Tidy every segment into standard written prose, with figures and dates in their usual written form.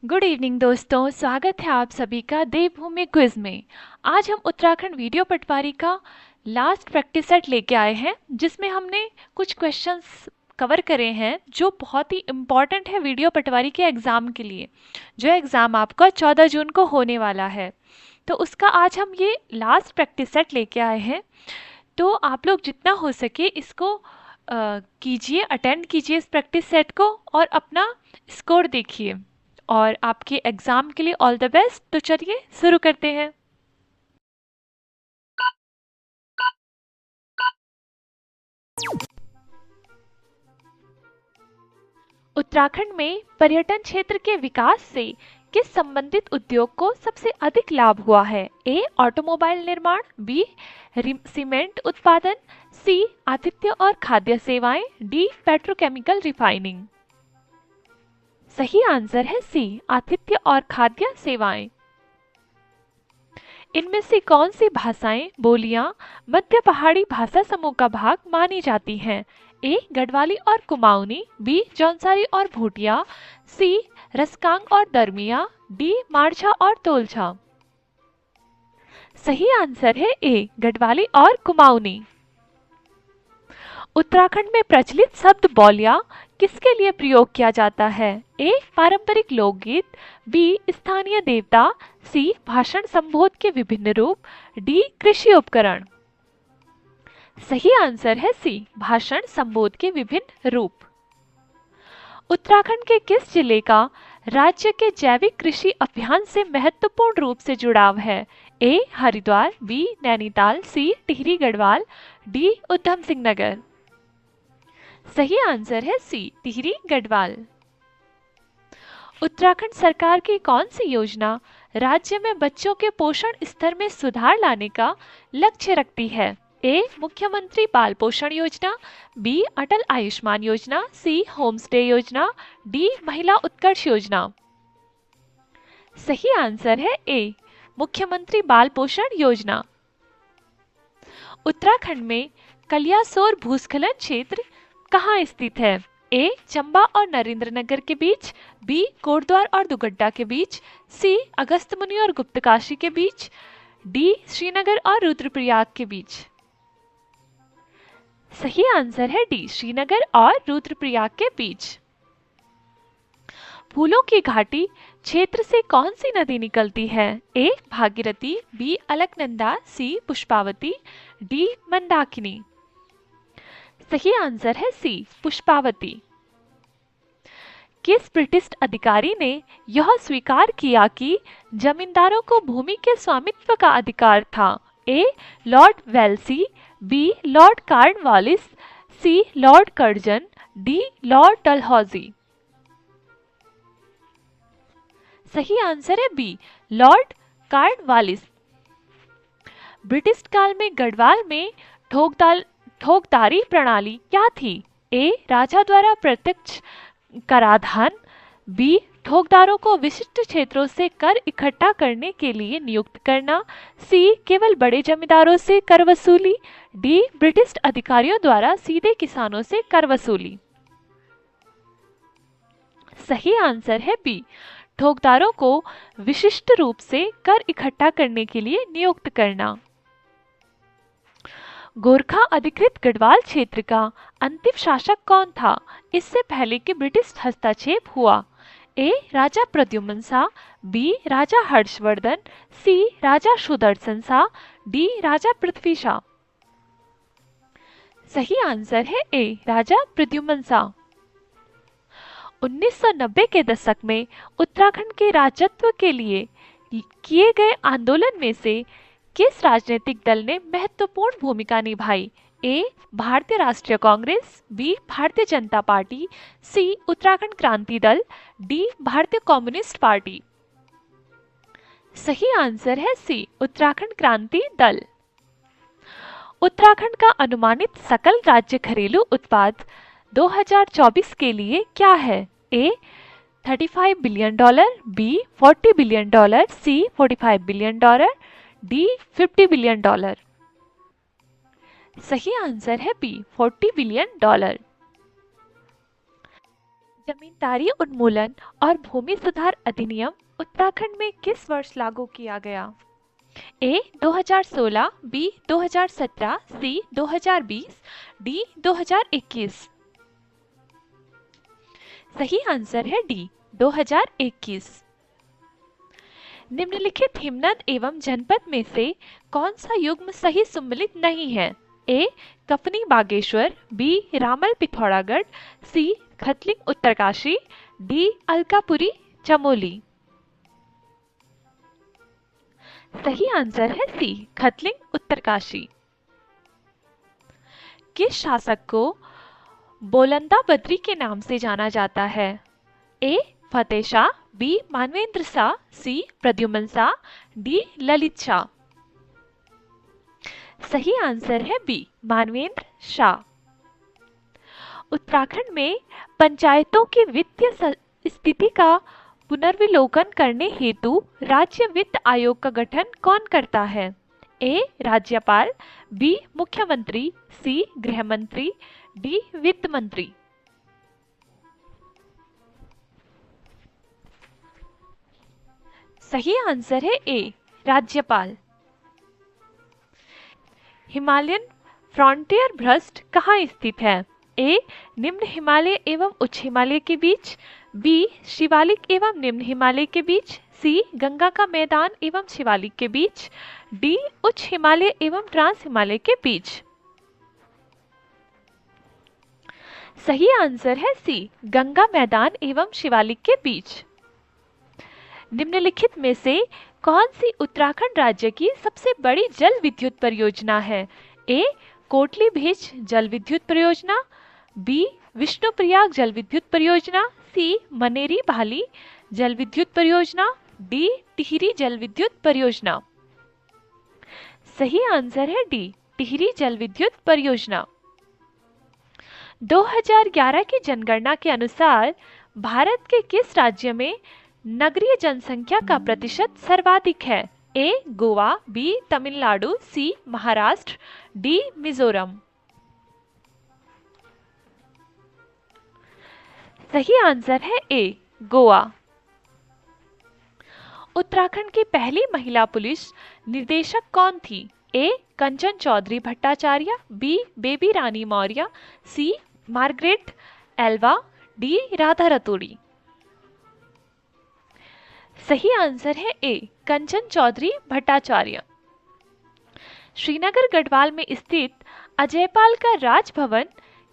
Good evening दोस्तों, स्वागत है आप सभी का देवभूमि क्विज में। आज हम उत्तराखंड वीडियो पटवारी का लास्ट प्रैक्टिस सेट लेके आए हैं, जिसमें हमने कुछ क्वेश्चंस कवर करे हैं जो बहुत ही इम्पॉर्टेंट है वीडियो पटवारी के एग्ज़ाम के लिए, जो एग्ज़ाम आपका 14 जून को होने वाला है। तो उसका आज हम ये लास्ट प्रैक्टिस सेट लेके आए हैं। तो आप लोग जितना हो सके इसको कीजिए, अटेंड कीजिए इस प्रैक्टिस सेट को और अपना स्कोर देखिए और आपके एग्ज़ाम के लिए ऑल द बेस्ट। तो चलिए शुरू करते हैं। उत्तराखंड में पर्यटन क्षेत्र के विकास से किस संबंधित उद्योग को सबसे अधिक लाभ हुआ है? ए ऑटोमोबाइल निर्माण, बी सीमेंट उत्पादन, सी आतिथ्य और खाद्य सेवाएं, डी पेट्रोकेमिकल रिफाइनिंग। सही आंसर है सी आतिथ्य और खाद्य सेवाएं। इनमें से कौन सी भाषाएं, बोलियां मध्य पहाड़ी भाषा समूह का भाग मानी जाती हैं? ए गढ़वाली और कुमाऊनी, बी जौनसारी और भूटिया, सी रसकांग और दरमिया, डी मारछा और तोलछा। सही आंसर है ए गढ़वाली और कुमाऊनी। उत्तराखंड में प्रचलित शब्द बौलिया किसके लिए प्रयोग किया जाता है? ए पारंपरिक लोकगीत, बी स्थानीय देवता, सी भाषण संबोध के विभिन्न रूप, डी कृषि उपकरण। सही आंसर है सी भाषण संबोध के विभिन्न रूप। उत्तराखंड के किस जिले का राज्य के जैविक कृषि अभियान से महत्वपूर्ण रूप से जुड़ाव है? ए हरिद्वार, बी नैनीताल, सी टिहरी गढ़वाल, डी उधम सिंह नगर। सही आंसर है सी टिहरी गढ़वाल। उत्तराखंड सरकार की कौन सी योजना राज्य में बच्चों के पोषण स्तर में सुधार लाने का लक्ष्य रखती है? ए मुख्यमंत्री बाल पोषण योजना, बी अटल आयुष्मान योजना, सी होम स्टे योजना, डी महिला उत्कर्ष योजना। सही आंसर है ए मुख्यमंत्री बाल पोषण योजना। उत्तराखंड में कलियासोर भूस्खलन क्षेत्र कहाँ स्थित है? ए चंबा और नरेंद्रनगर के बीच, बी कोटद्वार और दुगड्डा के बीच, सी अगस्त्यमुनि और गुप्तकाशी के बीच, डी श्रीनगर और रुद्रप्रयाग के बीच। सही आंसर है डी श्रीनगर और रुद्रप्रयाग के बीच। फूलों की घाटी क्षेत्र से कौन सी नदी निकलती है? ए भागीरथी, बी अलकनंदा, सी पुष्पावती, डी मंदाकिनी। सही आंसर है सी पुष्पावती। किस ब्रिटिश अधिकारी ने यह स्वीकार किया कि जमींदारों को भूमि के स्वामित्व का अधिकार था? A Lord Wellesley, B Lord Cornwallis, C Lord Curzon, D Lord Dalhousie. सही आंसर है बी लॉर्ड कार्नवालिस। ब्रिटिश काल में गढ़वाल में ठोकदारी प्रणाली क्या थी? ए राजा द्वारा प्रत्यक्ष कराधान, बी ठोकदारों को विशिष्ट क्षेत्रों से कर इकट्ठा करने के लिए नियुक्त करना, सी केवल बड़े जमींदारों से कर वसूली, डी ब्रिटिश अधिकारियों द्वारा सीधे किसानों से कर वसूली। सही आंसर है बी ठोकदारों को विशिष्ट रूप से कर इकट्ठा करने के लिए नियुक्त करना। गोरखा अधिकृत गढ़वाल क्षेत्र का अंतिम शासक कौन था इससे पहले कि ब्रिटिश हस्तक्षेप हुआ? ए राजा प्रद्युम्न शाह, बी राजा हर्षवर्धन, सी राजा सुदर्शन शाह, डी राजा पृथ्वी शाह। सही आंसर है ए राजा प्रद्युम्न शाह। 1990 के दशक में उत्तराखंड के राज्यत्व के लिए किए गए आंदोलन में से किस राजनीतिक दल ने महत्वपूर्ण भूमिका निभाई? ए भारतीय राष्ट्रीय कांग्रेस, बी भारतीय जनता पार्टी, सी उत्तराखंड क्रांति दल, डी भारतीय कम्युनिस्ट पार्टी। सही आंसर है सी उत्तराखंड क्रांति दल। उत्तराखंड का अनुमानित सकल राज्य घरेलू उत्पाद 2024 के लिए क्या है? A 35 billion dollar, B 40 billion dollar, C 45 billion dollar, D 50 billion dollar. सही आंसर है बी 40 बिलियन डॉलर। जमींदारी उन्मूलन और भूमि सुधार अधिनियम उत्तराखंड में किस वर्ष लागू किया गया? ए 2016, बी 2017, सी 2020, डी 2021। सही आंसर है डी 2021। निम्नलिखित हिमनद एवं जनपद में से कौन सा युग्म सही सम्मिलित नहीं है? ए कफनी बागेश्वर, बी रामल पिथौरागढ़, सी खतलिंग उत्तरकाशी, डी अलकापुरी चमोली। सही आंसर है सी खतलिंग उत्तरकाशी। किस शासक को बोलंदा बद्री के नाम से जाना जाता है? ए फतेह शाह, बी मानवेंद्र शाह, सी प्रद्युमन शाह, डी ललित शाह। सही आंसर है बी मानवेंद्र शाह। उत्तराखंड में पंचायतों की वित्तीय स्थिति का पुनर्विलोकन करने हेतु राज्य वित्त आयोग का गठन कौन करता है? ए राज्यपाल, बी मुख्यमंत्री, सी गृह मंत्री, डी वित्त मंत्री। सही आंसर है ए राज्यपाल। हिमालयन फ्रंटियर भ्रष्ट कहाँ स्थित है? ए निम्न हिमालय एवं उच्च हिमालय के बीच, बी शिवालिक एवं निम्न हिमालय के बीच, सी गंगा का मैदान एवं शिवालिक के बीच, डी उच्च हिमालय एवं ट्रांस हिमालय के बीच। सही आंसर है सी गंगा मैदान एवं शिवालिक के बीच। निम्नलिखित में से कौन सी उत्तराखंड राज्य की सबसे बड़ी जल विद्युत परियोजना है? ए कोटली भेज जल विद्युत परियोजना, बी विष्णुप्रयाग जल विद्युत परियोजना, सी मनेरी भाली जल विद्युत परियोजना, डी टिहरी जल विद्युत परियोजना। सही आंसर है डी टिहरी जल विद्युत परियोजना। 2011 की जनगणना के अनुसार भारत के किस राज्य में नगरीय जनसंख्या का प्रतिशत सर्वाधिक है? ए गोवा, बी तमिलनाडु, सी महाराष्ट्र, डी मिजोरम। सही आंसर है ए गोवा। उत्तराखंड की पहली महिला पुलिस निदेशक कौन थी? ए कंचन चौधरी भट्टाचार्य, बी बेबी रानी मौर्य, सी मार्गरेट एल्वा, डी राधा रतोड़ी। सही आंसर है ए कंचन चौधरी भट्टाचार्य। श्रीनगर गढ़वाल में स्थित अजयपाल का राजभवन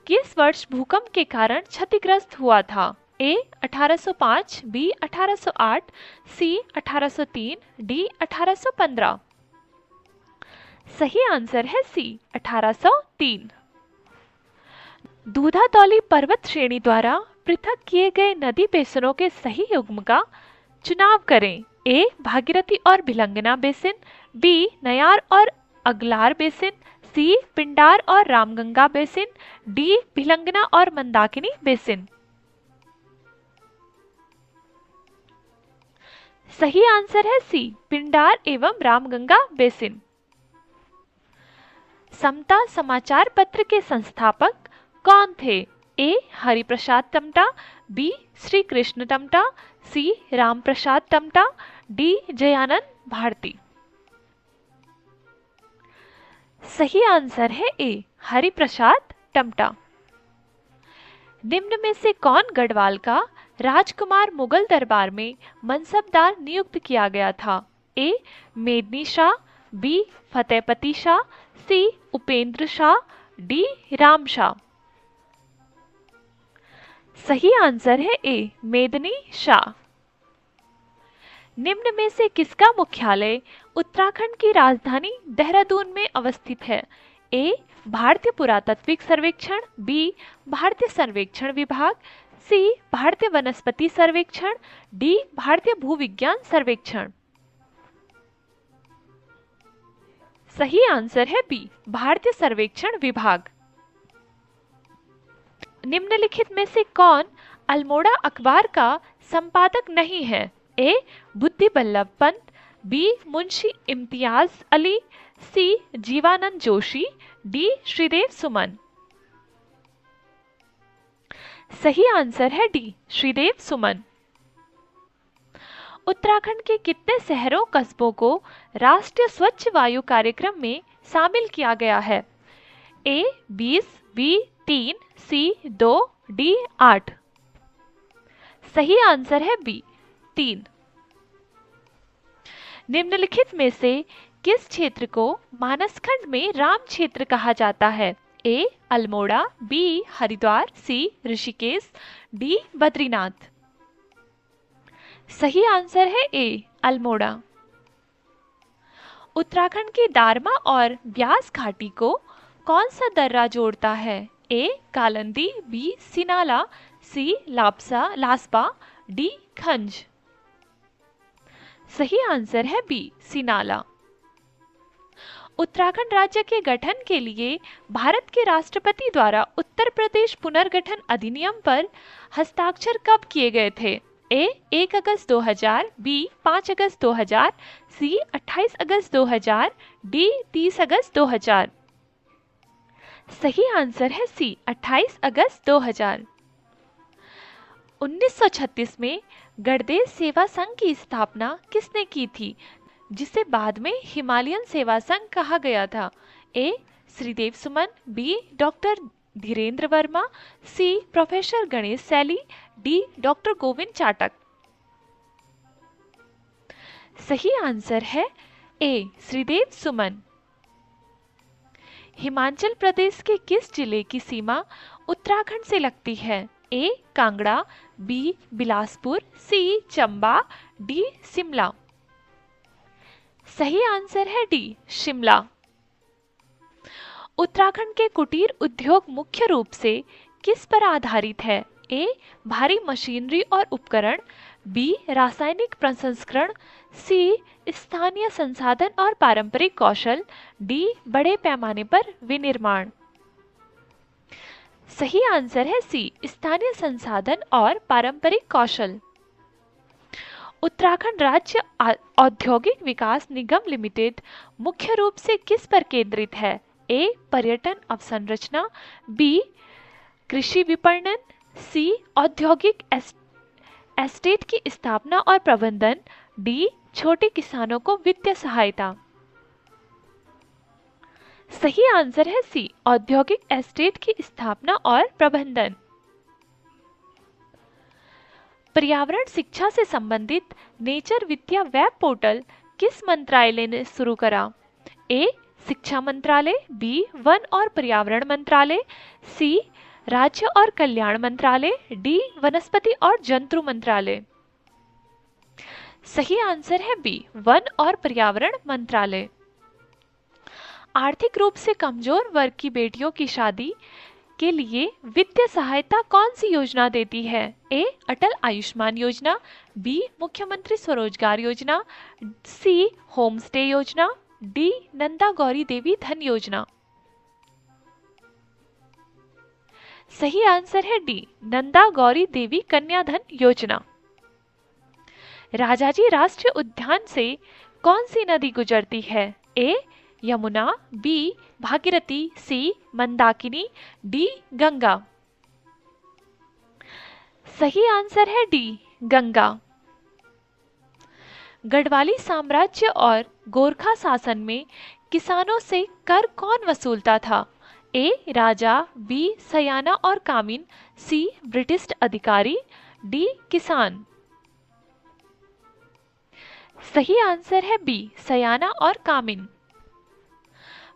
किस वर्ष भूकंप के कारण क्षतिग्रस्त हुआ था? ए 1805, बी 1808, सी 1803, डी 1815। सही आंसर है सी 1803। दूधातौली पर्वत श्रेणी द्वारा पृथक किए गए नदी बेसिनों के सही युग्म का चुनाव करें। ए भागीरथी और भिलंगना बेसिन, बी नयार और अगलार बेसिन, सी पिंडार और रामगंगा बेसिन, डी भिलंगना और मंदाकिनी बेसिन। सही आंसर है सी पिंडार एवं रामगंगा बेसिन। समता समाचार पत्र के संस्थापक कौन थे? ए हरिप्रसाद टमटा, बी श्री कृष्ण टमटा, सी राम प्रसाद टमटा, डी जयानंद भारती। सही आंसर है ए हरिप्रसाद टमटा। निम्न में से कौन गढ़वाल का राजकुमार मुगल दरबार में मनसबदार नियुक्त किया गया था? ए मेदनी शाह, बी फतेहपति शाह, सी उपेंद्र शाह, डी राम शाह। सही आंसर है ए मेदनी शाह। निम्न में से किसका मुख्यालय उत्तराखंड की राजधानी देहरादून में अवस्थित है? ए भारतीय पुरातात्विक सर्वेक्षण, बी भारतीय सर्वेक्षण विभाग, सी भारतीय वनस्पति सर्वेक्षण, डी भारतीय भूविज्ञान सर्वेक्षण। सही आंसर है बी भारतीय सर्वेक्षण विभाग। निम्नलिखित में से कौन अल्मोड़ा अखबार का संपादक नहीं है? ए बुद्धि बल्लभ पंत, बी मुंशी इम्तियाज अली, सी जीवानंद जोशी, डी श्रीदेव सुमन। सही आंसर है डी, श्रीदेव सुमन। उत्तराखंड के कितने शहरों कस्बों को राष्ट्रीय स्वच्छ वायु कार्यक्रम में शामिल किया गया है? ए 20, बी 3, सी 2, डी 8। सही आंसर है बी 3। निम्नलिखित में से किस क्षेत्र को मानसखंड में राम क्षेत्र कहा जाता है? ए अल्मोड़ा, बी हरिद्वार, सी ऋषिकेश, डी बद्रीनाथ। सही आंसर है ए अल्मोड़ा। उत्तराखंड की दारमा और ब्यास घाटी को कौन सा दर्रा जोड़ता है? ए कालंदी, बी सिनाला, सी लास्पा, डी खंज। सही आंसर है बी सिनाला। उत्तराखंड राज्य के गठन के लिए भारत के राष्ट्रपति द्वारा उत्तर प्रदेश पुनर्गठन अधिनियम पर हस्ताक्षर कब किए गए थे? ए 1 अगस्त 2000, बी 5 अगस्त 2000, सी 28 अगस्त 2000, डी 30 अगस्त 2000। सही आंसर है सी 28 अगस्त 2000। 1936 में गणदेश सेवा संघ की स्थापना किसने की थी, जिसे बाद में हिमालयन सेवा संघ कहा गया था? ए श्रीदेव सुमन, बी डॉक्टर धीरेन्द्र वर्मा, सी प्रोफेसर गणेश सैली, डी डॉक्टर गोविंद चाटक। सही आंसर है ए श्रीदेव सुमन। हिमाचल प्रदेश के किस जिले की सीमा उत्तराखंड से लगती है? ए कांगड़ा, बी बिलासपुर, सी चंबा, डी शिमला। सही आंसर है डी शिमला। उत्तराखंड के कुटीर उद्योग मुख्य रूप से किस पर आधारित है? ए भारी मशीनरी और उपकरण, बी रासायनिक प्रसंस्करण, सी स्थानीय संसाधन और पारंपरिक कौशल, डी बड़े पैमाने पर विनिर्माण। सही आंसर है सी स्थानीय संसाधन और पारंपरिक कौशल। उत्तराखंड राज्य औद्योगिक विकास निगम लिमिटेड मुख्य रूप से किस पर केंद्रित है? ए पर्यटन अवसंरचना, बी कृषि विपणन, सी औद्योगिक एस्टेट की स्थापना और प्रबंधन, डी छोटे किसानों को वित्तीय सहायता। सही आंसर है सी औद्योगिक एस्टेट की स्थापना और प्रबंधन। पर्यावरण शिक्षा से संबंधित नेचर विद्या वेब पोर्टल किस मंत्रालय ने शुरू करा? ए शिक्षा मंत्रालय, बी वन और पर्यावरण मंत्रालय, सी राज्य और कल्याण मंत्रालय, डी वनस्पति और जंतु मंत्रालय। सही आंसर है बी वन और पर्यावरण मंत्रालय। आर्थिक रूप से कमजोर वर्ग की बेटियों की शादी के लिए वित्तीय सहायता कौन सी योजना देती है? ए अटल आयुष्मान योजना, बी मुख्यमंत्री स्वरोजगार योजना, सी होम स्टे योजना, डी नंदा गौरी देवी धन योजना। सही आंसर है डी नंदा गौरी देवी कन्या धन योजना। राजाजी राष्ट्रीय उद्यान से कौन सी नदी गुजरती है? ए यमुना, बी भागीरथी, सी मंदाकिनी, डी गंगा। सही आंसर है डी गंगा। गढ़वाली साम्राज्य और गोरखा शासन में किसानों से कर कौन वसूलता था? ए राजा, बी सयाना और कामिन, सी ब्रिटिश अधिकारी, डी किसान। सही आंसर है बी सयाना और कामिन।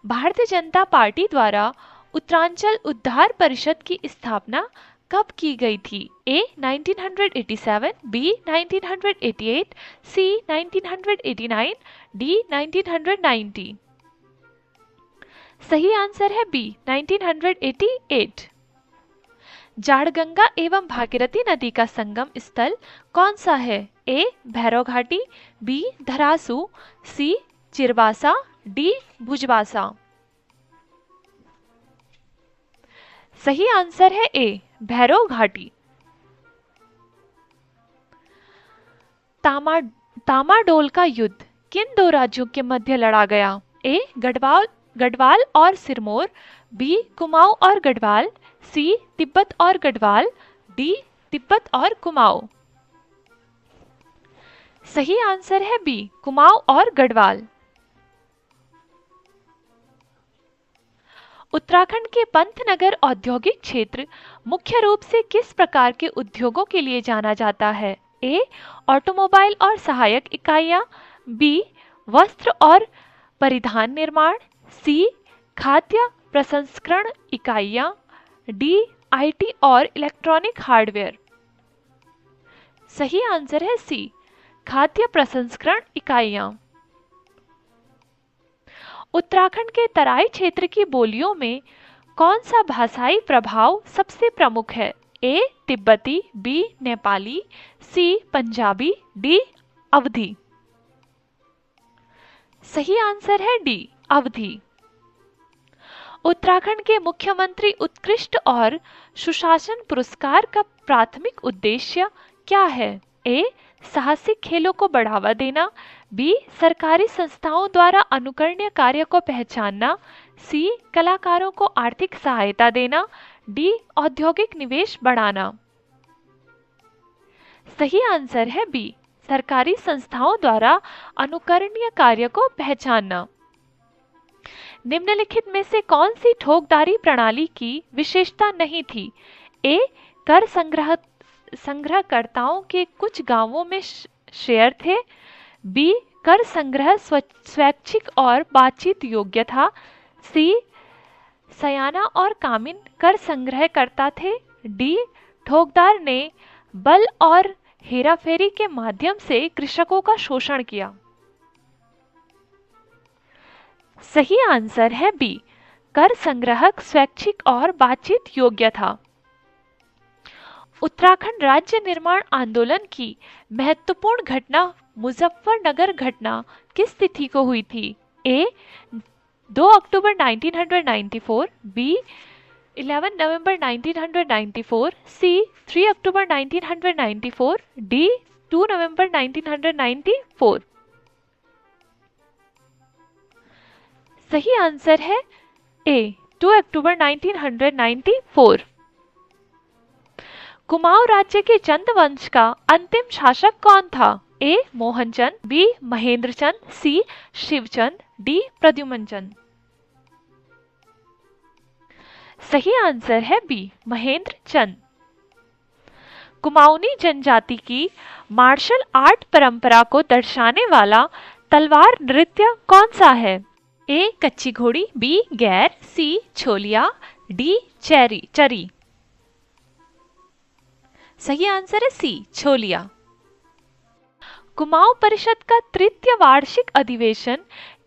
भारतीय जनता पार्टी द्वारा उत्तरांचल उद्धार परिषद की स्थापना कब की गई थी? ए 1987, बी 1988, सी 1989, डी 1990। सही आंसर है बी 1988। जाड़गंगा एवं भागीरथी नदी का संगम स्थल कौन सा है? ए भैरव घाटी, बी धरासू, सी चिरबासा, डी भुजबासा। सही आंसर है ए भैरव घाटी। तामाडोल का युद्ध किन दो राज्यों के मध्य लड़ा गया? ए गढ़वाल और सिरमौर, बी कुमाऊं और गढ़वाल, सी तिब्बत और गढ़वाल, डी तिब्बत और कुमाऊं। सही आंसर है बी कुमाऊं और गढ़वाल। उत्तराखंड के पंतनगर औद्योगिक क्षेत्र मुख्य रूप से किस प्रकार के उद्योगों के लिए जाना जाता है? ए ऑटोमोबाइल और सहायक इकाइयां, बी वस्त्र और परिधान निर्माण, सी खाद्य प्रसंस्करण इकाइयां, डी आईटी और इलेक्ट्रॉनिक हार्डवेयर। सही आंसर है सी खाद्य प्रसंस्करण इकाइयां। उत्तराखंड के तराई क्षेत्र की बोलियों में कौन सा भाषाई प्रभाव सबसे प्रमुख है? ए तिब्बती, बी नेपाली, सी पंजाबी, डी अवधी। सही आंसर है डी अवधी। उत्तराखंड के मुख्यमंत्री उत्कृष्ट और सुशासन पुरस्कार का प्राथमिक उद्देश्य क्या है? ए साहसिक खेलों को बढ़ावा देना, बी सरकारी संस्थाओं द्वारा अनुकरणीय कार्य को पहचानना, सी कलाकारों को आर्थिक सहायता देना, डी औद्योगिक निवेश बढ़ाना। सही आंसर है बी सरकारी संस्थाओं द्वारा अनुकरणीय कार्य को पहचानना। निम्नलिखित में से कौन सी ठोकदारी प्रणाली की विशेषता नहीं थी? ए कर संग्रहकर्ताओं के कुछ गांवों में शेयर थे, बी कर संग्रह स्वैच्छिक और बातचीत योग्य था, सी सयाना और कामिन कर संग्रह करता थे, डी ठोकदार ने बल और हेराफेरी के माध्यम से कृषकों का शोषण किया। सही आंसर है बी कर संग्रहक स्वैच्छिक और बातचीत योग्य था। उत्तराखंड राज्य निर्माण आंदोलन की महत्वपूर्ण घटना मुजफ्फरनगर घटना किस तिथि को हुई थी? ए 2 अक्टूबर 1994, बी 11 नवंबर 1994, सी 3 अक्टूबर 1994, डी 2 नवंबर 1994। सही आंसर है ए 2 अक्टूबर 1994। कुमाऊं राज्य के चंद वंश का अंतिम शासक कौन था? ए मोहनचंद, बी महेंद्रचंद, सी शिवचंद, डी प्रद्युमनचंद। सही आंसर है बी महेंद्रचंद। कुमाऊनी जनजाति की मार्शल आर्ट परंपरा को दर्शाने वाला तलवार नृत्य कौन सा है? ए कच्ची घोड़ी, बी गैर, सी छोलिया, डी चरी। सही आंसर है सी छोलिया। कुमाऊं परिषद का तृतीय वार्षिक अधिवेशन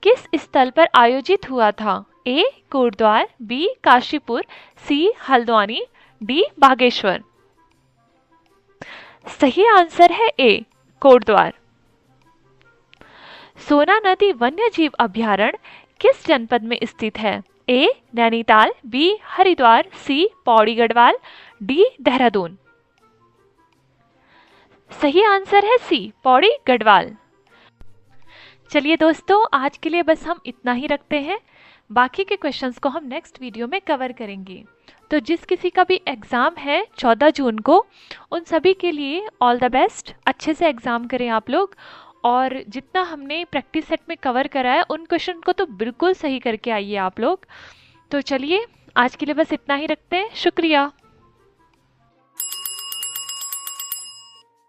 किस स्थल पर आयोजित हुआ था? ए कोटद्वार, बी काशीपुर, सी हल्द्वानी, डी बागेश्वर। सही आंसर है ए कोटद्वार। सोना नदी वन्यजीव अभयारण्य किस जनपद में स्थित है? ए नैनीताल, बी हरिद्वार, सी पौड़ी गढ़वाल, डी देहरादून। सही आंसर है सी पौड़ी गढ़वाल। चलिए दोस्तों, आज के लिए बस हम इतना ही रखते हैं। बाकी के क्वेश्चंस को हम नेक्स्ट वीडियो में कवर करेंगे। तो जिस किसी का भी एग्ज़ाम है 14 जून को, उन सभी के लिए ऑल द बेस्ट। अच्छे से एग्ज़ाम करें आप लोग, और जितना हमने प्रैक्टिस सेट में कवर करा है उन क्वेश्चन को तो बिल्कुल सही करके आइए आप लोग। तो चलिए, आज के लिए बस इतना ही रखते हैं। शुक्रिया।